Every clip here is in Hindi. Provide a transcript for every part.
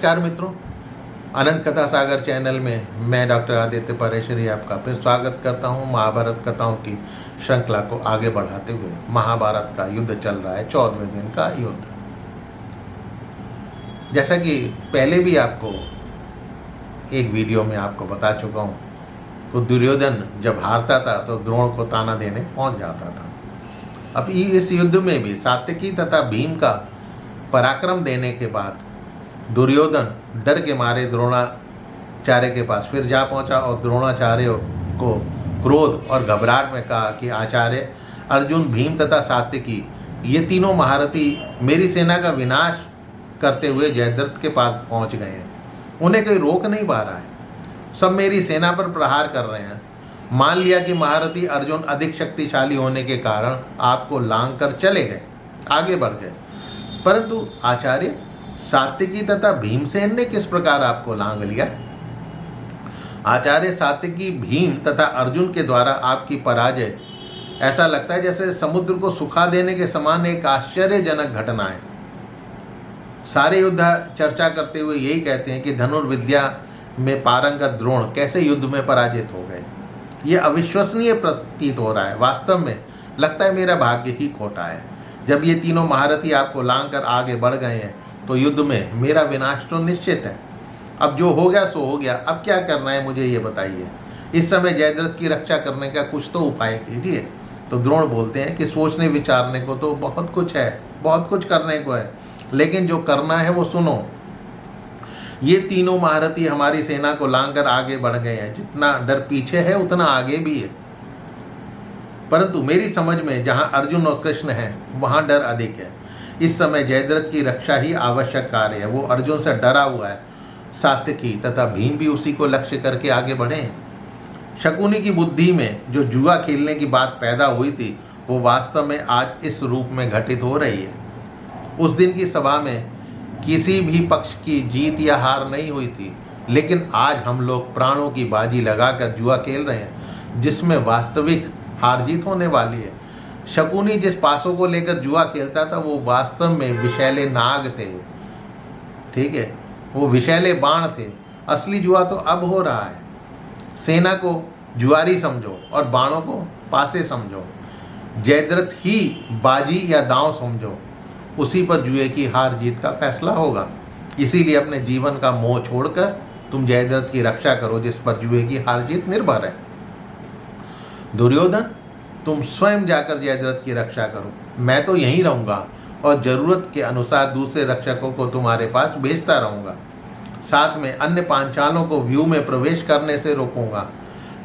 नमस्कार मित्रों, अनंत कथा सागर चैनल में मैं डॉक्टर आदित्य परेश्वरी आपका फिर स्वागत करता हूं। महाभारत कथाओं की श्रृंखला को आगे बढ़ाते हुए महाभारत का युद्ध चल रहा है, 14वें दिन का युद्ध। जैसा कि पहले भी आपको एक वीडियो में आपको बता चुका हूं, तो दुर्योधन जब हारता था तो द्रोण को ताना देने पहुंच जाता था। अब इस युद्ध में भी सात्यकी तथा भीम का पराक्रम देने के बाद दुर्योधन डर के मारे द्रोणाचार्य के पास फिर जा पहुंचा और द्रोणाचार्य को क्रोध और घबराहट में कहा कि आचार्य, अर्जुन, भीम तथा सात्यकी ये तीनों महारथी मेरी सेना का विनाश करते हुए जयद्रथ के पास पहुंच गए हैं। उन्हें कोई रोक नहीं पा रहा है, सब मेरी सेना पर प्रहार कर रहे हैं। मान लिया कि महारथी अर्जुन अधिक शक्तिशाली होने के कारण आपको लांघ कर चले गए, आगे बढ़ गए, परंतु आचार्य, सात्यकी तथा भीमसेन ने किस प्रकार आपको लांघ लिया? आचार्य, सात्यकी, भीम तथा अर्जुन के द्वारा आपकी पराजय ऐसा लगता है जैसे समुद्र को सुखा देने के समान एक आश्चर्यजनक घटना है। सारे योद्धा चर्चा करते हुए यही कहते हैं कि धनुर्विद्या में पारंगत द्रोण कैसे युद्ध में पराजित हो गए। ये अविश्वसनीय प्रतीत हो रहा है। वास्तव में लगता है मेरा भाग्य ही खोटा है। जब ये तीनों महारथी आपको लांघ कर आगे बढ़ गए हैं तो युद्ध में मेरा विनाश तो निश्चित है। अब जो हो गया सो हो गया, अब क्या करना है मुझे ये बताइए। इस समय जयद्रथ की रक्षा करने का कुछ तो उपाय कीजिए। तो द्रोण बोलते हैं कि सोचने विचारने को तो बहुत कुछ है, बहुत कुछ करने को है, लेकिन जो करना है वो सुनो। ये तीनों महारथी हमारी सेना को लांघ कर आगे बढ़ गए हैं। जितना डर पीछे है उतना आगे भी है, परंतु मेरी समझ में जहां अर्जुन और कृष्ण हैं वहां डर अधिक है। इस समय जयद्रथ की रक्षा ही आवश्यक कार्य है। वो अर्जुन से डरा हुआ है। सात्यकी तथा भीम भी उसी को लक्ष्य करके आगे बढ़े। शकुनी की बुद्धि में जो जुआ खेलने की बात पैदा हुई थी वो वास्तव में आज इस रूप में घटित हो रही है। उस दिन की सभा में किसी भी पक्ष की जीत या हार नहीं हुई थी, लेकिन आज हम लोग प्राणों की बाजी लगाकर जुआ खेल रहे हैं जिसमें वास्तविक हार जीत होने वाली है। शकुनी जिस पासों को लेकर जुआ खेलता था वो वास्तव में विषैले नाग थे, ठीक है, वो विषैले बाण थे। असली जुआ तो अब हो रहा है। सेना को जुआरी समझो और बाणों को पासे समझो। जयद्रथ ही बाजी या दांव समझो, उसी पर जुए की हार जीत का फैसला होगा। इसीलिए अपने जीवन का मोह छोड़कर तुम जयद्रथ की रक्षा करो जिस पर जुए की हार जीत निर्भर है। दुर्योधन, तुम स्वयं जाकर जयद्रथ की रक्षा करो। मैं तो यहीं रहूँगा और ज़रूरत के अनुसार दूसरे रक्षकों को तुम्हारे पास भेजता रहूँगा। साथ में अन्य पांचालों को व्यूह में प्रवेश करने से रोकूंगा।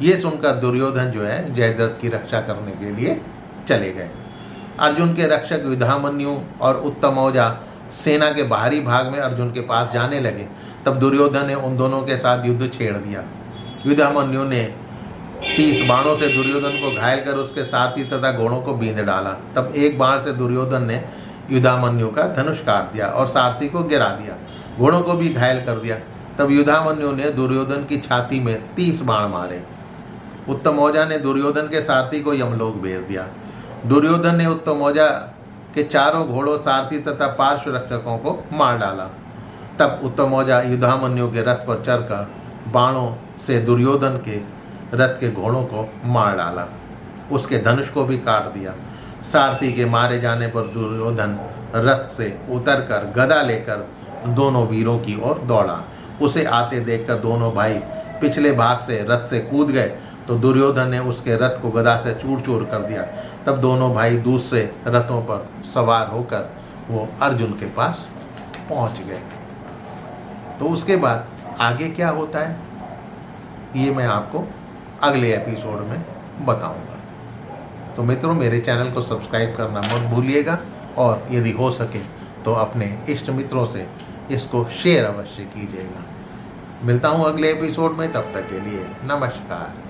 ये सुनकर दुर्योधन जो है जयद्रथ की रक्षा करने के लिए चले गए। अर्जुन के रक्षक युधामन्यु और उत्तमौजा सेना के बाहरी भाग में अर्जुन के पास जाने लगे। तब दुर्योधन ने उन दोनों के साथ युद्ध छेड़ दिया। युधामन्यु ने 30 बाणों से दुर्योधन को घायल कर उसके सारथी तथा घोड़ों को बींध डाला। तब एक बाण से दुर्योधन ने युधामन्यु का धनुष काट दिया और सारथी को गिरा दिया, घोड़ों को भी घायल कर दिया। तब युधामन्यु ने दुर्योधन की छाती में 30 बाण मारे। उत्तमौजा ने दुर्योधन के सारथी को यमलोक भेज दिया। दुर्योधन ने उत्तमौजा के चारों घोड़ों, सारथी तथा पार्श्व रक्षकों को मार डाला। तब उत्तमौजा युधामन्यु के रथ पर चढ़कर बाणों से दुर्योधन के रथ के घोड़ों को मार डाला, उसके धनुष को भी काट दिया। सारथी के मारे जाने पर दुर्योधन रथ से उतरकर गदा लेकर दोनों वीरों की ओर दौड़ा। उसे आते देखकर दोनों भाई पिछले भाग से रथ से कूद गए तो दुर्योधन ने उसके रथ को गदा से चूर चूर कर दिया। तब दोनों भाई दूसरे रथों पर सवार होकर वो अर्जुन के पास पहुंच गए। तो उसके बाद आगे क्या होता है ये मैं आपको अगले एपिसोड में बताऊंगा। तो मित्रों, मेरे चैनल को सब्सक्राइब करना मत भूलिएगा और यदि हो सके तो अपने इष्ट मित्रों से इसको शेयर अवश्य कीजिएगा। मिलता हूं अगले एपिसोड में, तब तक के लिए नमस्कार।